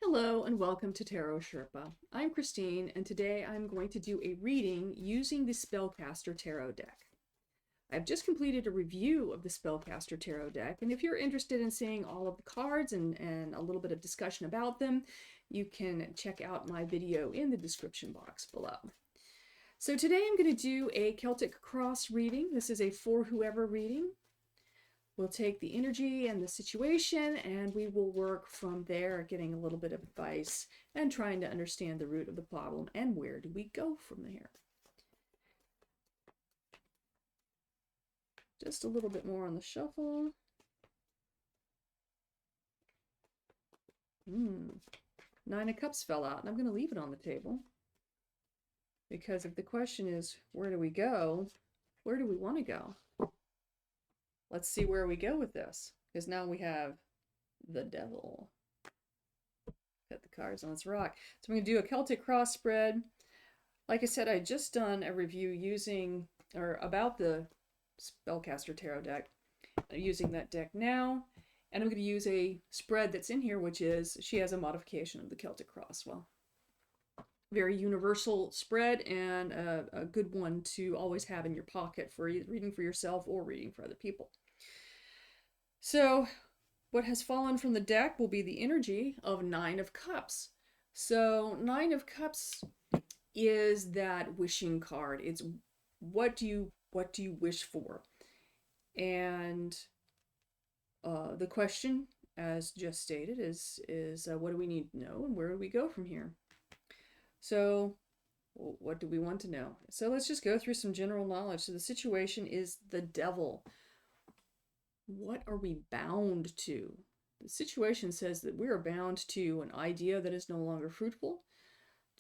Hello and welcome to Tarot Sherpa. I'm Christine and today I'm going to do a reading using the Spellcaster Tarot deck. I've just completed a review of the Spellcaster Tarot deck, and if you're interested in seeing all of the cards and a little bit of discussion about them, you can check out my video in the description box below. So today I'm going to do a Celtic Cross reading. This is a for whoever reading. We'll take the energy and the situation and we will work from there, getting a little bit of advice and trying to understand the root of the problem and where do we go from there. Just a little bit more on the shuffle. Nine of Cups fell out and I'm going to leave it on the table. Because if the question is, where do we go? Where do we want to go? Let's see where we go with this, because now we have the Devil. Got the cards on its rock. So I'm going to do a Celtic cross spread. Like I said, I just done a review about the Spellcaster Tarot deck. I'm using that deck now, and I'm going to use a spread that's in here, which is, she has a modification of the Celtic cross. Well, very universal spread and a good one to always have in your pocket for either reading for yourself or reading for other people. So what has fallen from the deck will be the energy of Nine of Cups. So Nine of Cups is that wishing card. It's what do you wish for? And the question, as just stated, is what do we need to know and where do we go from here? So what do we want to know? So let's just go through some general knowledge. So the situation is the Devil. What are we bound to? The situation says that we are bound to an idea that is no longer fruitful,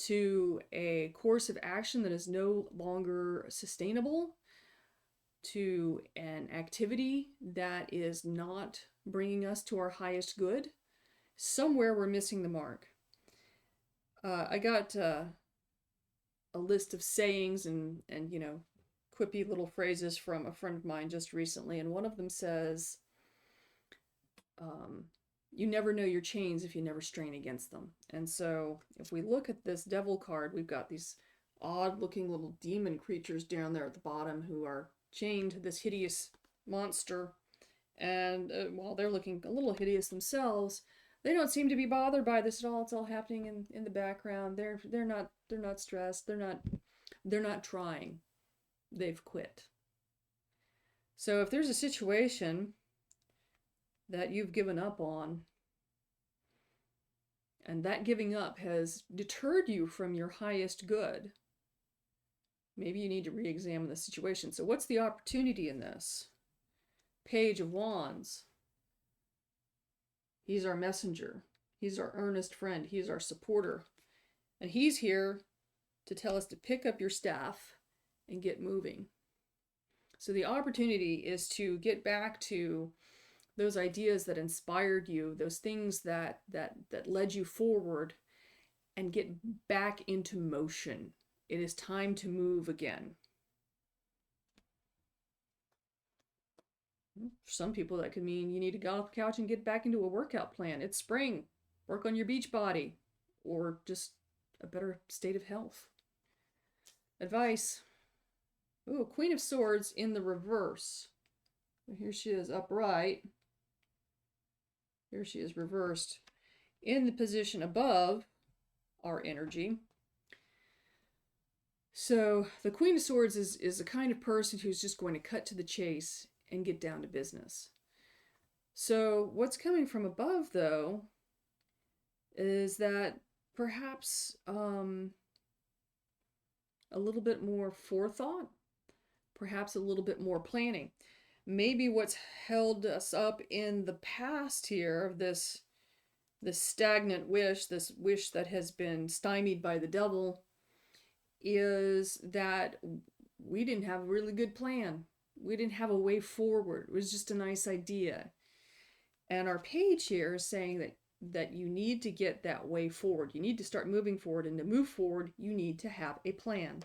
to a course of action that is no longer sustainable, to an activity that is not bringing us to our highest good. Somewhere we're missing the mark. I got a list of sayings and quippy little phrases from a friend of mine just recently, and one of them says, you never know your chains if you never strain against them. And so if we look at this Devil card, we've got these odd looking little demon creatures down there at the bottom who are chained to this hideous monster, and while they're looking a little hideous themselves, they don't seem to be bothered by this at all. It's all happening in the background. They're not stressed. They're not trying. They've quit. So if there's a situation that you've given up on, and that giving up has deterred you from your highest good, maybe you need to re-examine the situation. So what's the opportunity in this? Page of Wands. He's our messenger. He's our earnest friend. He's our supporter. And he's here to tell us to pick up your staff and get moving. So the opportunity is to get back to those ideas that inspired you, those things that led you forward, and get back into motion. It is time to move again. For some people, that could mean you need to get off the couch and get back into a workout plan. It's spring. Work on your beach body, or just a better state of health. Advice. Ooh, Queen of Swords in the reverse. Here she is upright. Here she is reversed in the position above our energy. So the Queen of Swords is the kind of person who's just going to cut to the chase and get down to business. So what's coming from above, though, is that perhaps a little bit more forethought, perhaps a little bit more planning. Maybe what's held us up in the past here, this stagnant wish, this wish that has been stymied by the Devil, is that we didn't have a really good plan. We didn't have a way forward. It was just a nice idea. And our page here is saying that you need to get that way forward. You need to start moving forward, and to move forward, you need to have a plan.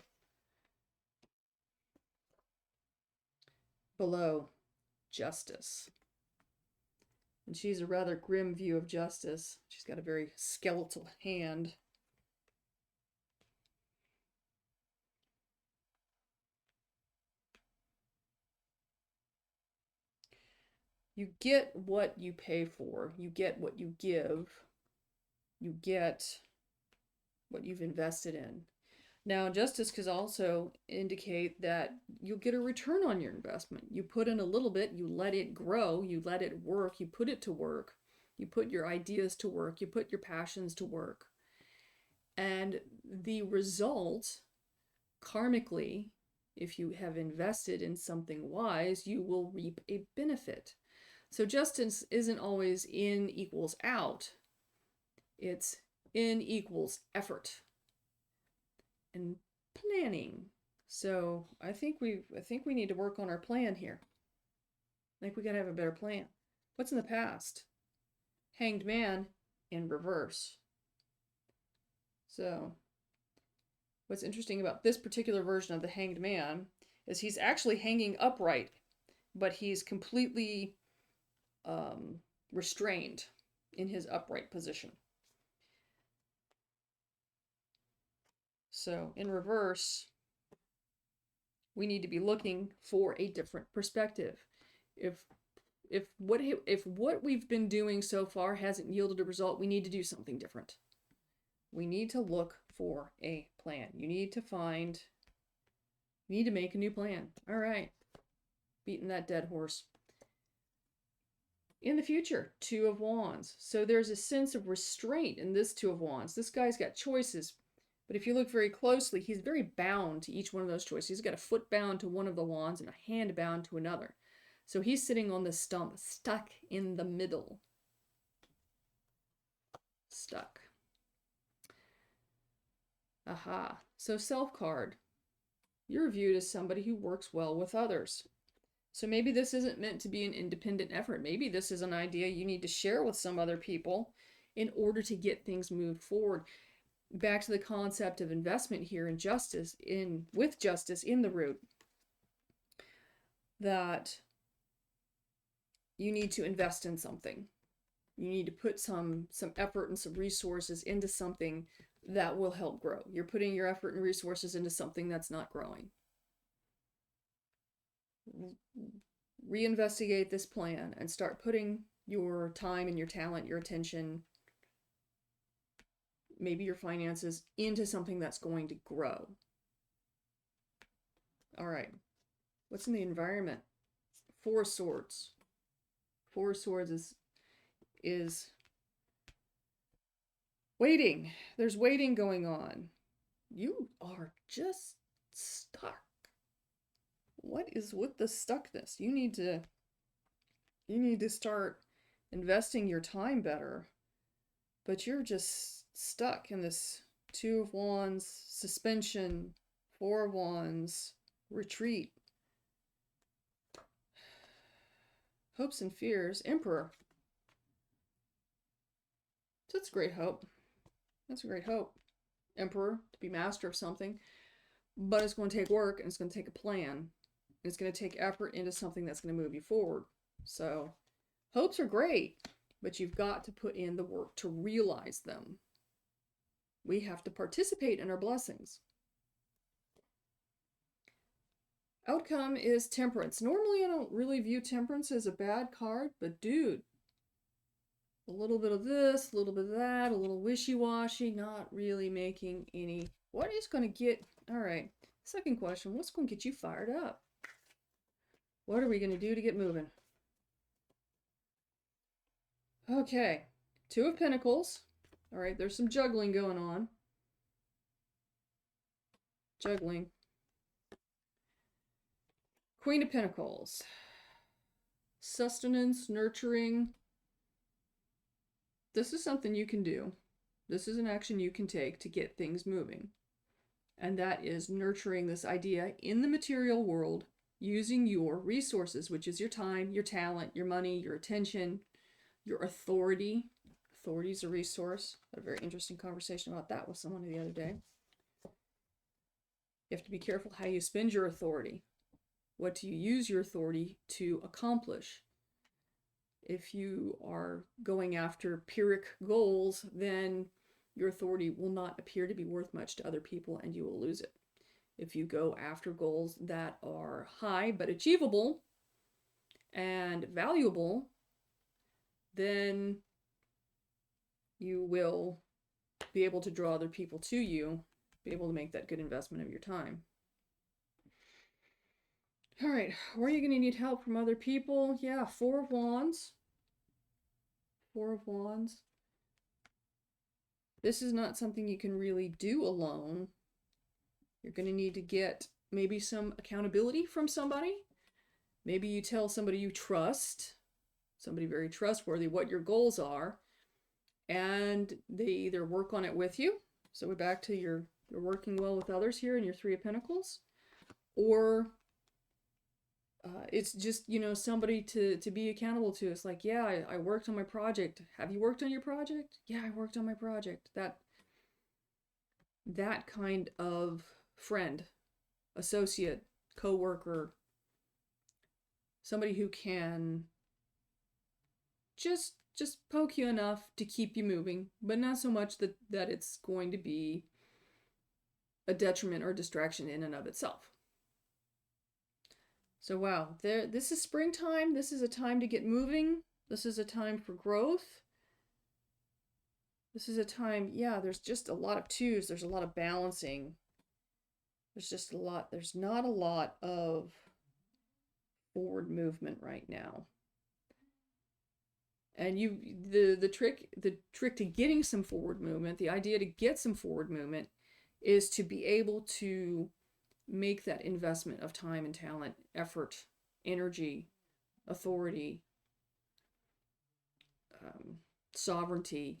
Below, Justice. And she's a rather grim view of justice. She's got a very skeletal hand. You get what you pay for. You get what you give. You get what you've invested in. Now, justice could also indicate that you'll get a return on your investment. You put in a little bit, you let it grow, you let it work, you put it to work, you put your ideas to work, you put your passions to work. And the result, karmically, if you have invested in something wise, you will reap a benefit. So justice isn't always in equals out. It's in equals effort and planning. So I think we need to work on our plan here. I think we gotta have a better plan. What's in the past? Hanged man in reverse. So what's interesting about this particular version of the Hanged Man is he's actually hanging upright, but he's completely restrained in his upright position. So in reverse, we need to be looking for a different perspective. If what we've been doing so far hasn't yielded a result, we need to do something different. We need to look for a plan. You need to make a new plan. All right. Beating that dead horse. In the future, Two of Wands. So there's a sense of restraint in this Two of Wands. This guy's got choices, but if you look very closely, he's very bound to each one of those choices. He's got a foot bound to one of the wands and a hand bound to another. So he's sitting on the stump, stuck in the middle. Stuck. Aha. So self card. You're viewed as somebody who works well with others. So maybe this isn't meant to be an independent effort. Maybe this is an idea you need to share with some other people in order to get things moved forward. Back to the concept of investment here in justice, with justice in the root, that you need to invest in something. You need to put some effort and some resources into something that will help grow. You're putting your effort and resources into something that's not growing. Reinvestigate this plan and start putting your time and your talent, your attention, maybe your finances into something that's going to grow. All right. What's in the environment? Four of Swords. Four of Swords is waiting. There's waiting going on. You are just stuck. What is with the stuckness? You need to start investing your time better. But you're just stuck in this Two of Wands, suspension, Four of Wands, retreat. Hopes and fears, Emperor. So that's great hope. That's a great hope. Emperor, to be master of something. But it's going to take work, and it's going to take a plan. It's going to take effort into something that's going to move you forward. So hopes are great, but you've got to put in the work to realize them. We have to participate in our blessings. Outcome is Temperance. Normally I don't really view Temperance as a bad card, but dude, a little bit of this, a little bit of that, a little wishy-washy, not really making any... What is going to get... All right, second question, what's going to get you fired up? What are we going to do to get moving? Okay, Two of Pentacles. All right, there's some juggling going on. Juggling. Queen of Pentacles. Sustenance, nurturing. This is something you can do. This is an action you can take to get things moving. And that is nurturing this idea in the material world using your resources, which is your time, your talent, your money, your attention, your authority. Authority is a resource. I had a very interesting conversation about that with someone the other day. You have to be careful how you spend your authority. What do you use your authority to accomplish? If you are going after Pyrrhic goals, then your authority will not appear to be worth much to other people and you will lose it. If you go after goals that are high but achievable and valuable, then you will be able to draw other people to you, be able to make that good investment of your time. All right, where are you going to need help from other people? Yeah, Four of Wands. Four of Wands. This is not something you can really do alone. You're going to need to get maybe some accountability from somebody. Maybe you tell somebody you trust, somebody very trustworthy, what your goals are, and they either work on it with you. So we're back to you're working well with others here in your Three of Pentacles, or it's just, you know, somebody to be accountable to. It's like, yeah, I worked on my project. Have you worked on your project? Yeah, I worked on my project. That kind of friend, associate, co-worker, somebody who can just poke you enough to keep you moving, but not so much that it's going to be a detriment or distraction in and of itself. So wow, this is springtime. This is a time to get moving. This is a time for growth. This is a time, yeah, there's just a lot of twos. There's a lot of balancing. There's just a lot. There's not a lot of forward movement right now. And the trick to getting some forward movement, the idea to get some forward movement is to be able to make that investment of time and talent, effort, energy, authority, sovereignty,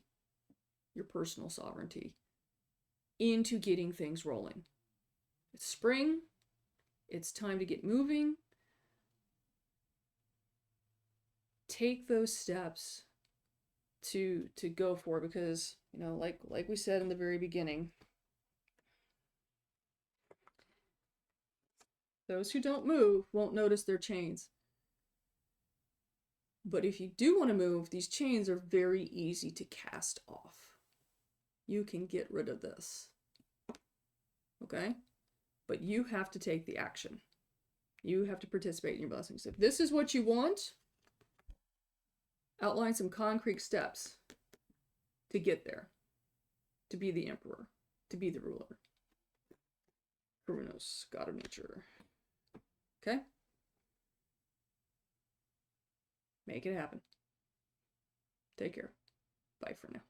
your personal sovereignty, into getting things rolling. It's spring. It's time to get moving. Take those steps to go for it, because, you know, like we said in the very beginning, those who don't move won't notice their chains. But if you do want to move, these chains are very easy to cast off. You can get rid of this. Okay? But you have to take the action. You have to participate in your blessings. If this is what you want, outline some concrete steps to get there. To be the emperor. To be the ruler. Kronos, god of nature. Okay? Make it happen. Take care. Bye for now.